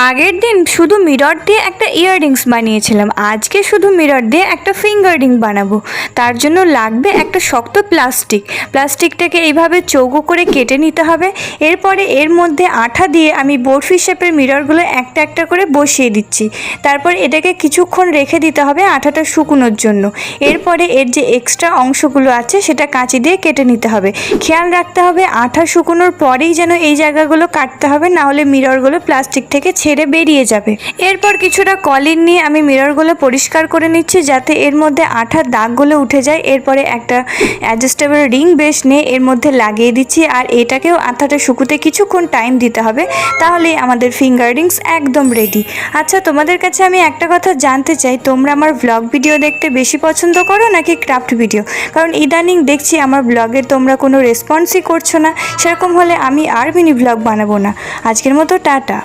আগের দিন শুধু মিরর দিয়ে একটা ইয়াররিংস বানিয়েছিলাম, আজকে শুধু মিরর দিয়ে একটা ফিঙ্গার রিং বানাবো। তার জন্য লাগবে একটা শক্ত প্লাস্টিকটাকে এইভাবে চৌকো করে কেটে নিতে হবে। এরপরে এর মধ্যে আঠা দিয়ে আমি বরফি শেপের মিররগুলো একটা একটা করে বসিয়ে দিচ্ছি। তারপর এটাকে কিছুক্ষণ রেখে দিতে হবে আঠাটা শুকোনোর জন্য। এরপরে এর যে এক্সট্রা অংশগুলো আছে সেটা কাঁচি দিয়ে কেটে নিতে হবে। খেয়াল রাখতে হবে আঠা শুকোনোর পরেই যেন এই জায়গাগুলো কাটতে হবে, না হলে মিররগুলো প্লাস্টিক থেকে ছেড়ে বেরিয়ে যাবে। এরপর কিছুটা কলিন নিয়ে আমি মিররগুলো পরিষ্কার করে নিচ্ছি যাতে এর মধ্যে আঠার দাগগুলো উঠে যায়। এরপরে একটা অ্যাডজাস্টেবল রিং বেস নিয়ে এর মধ্যে লাগিয়ে দিচ্ছি, আর এটাকেও আঠাটা শুকোতে কিছুক্ষণ টাইম দিতে হবে, তাহলেই আমাদের ফিঙ্গার রিংস একদম রেডি। আচ্ছা, তোমাদের কাছে আমি একটা কথা জানতে চাই, তোমরা আমার ব্লগ ভিডিও দেখতে বেশি পছন্দ করো নাকি ক্রাফট ভিডিও? কারণ ইদানিং দেখছি আমার ব্লগে তোমরা কোনো রেসপন্সই করছো না। সেরকম হলে আমি আর মিনি ব্লগ বানাবো না। আজকের মতো টাটা।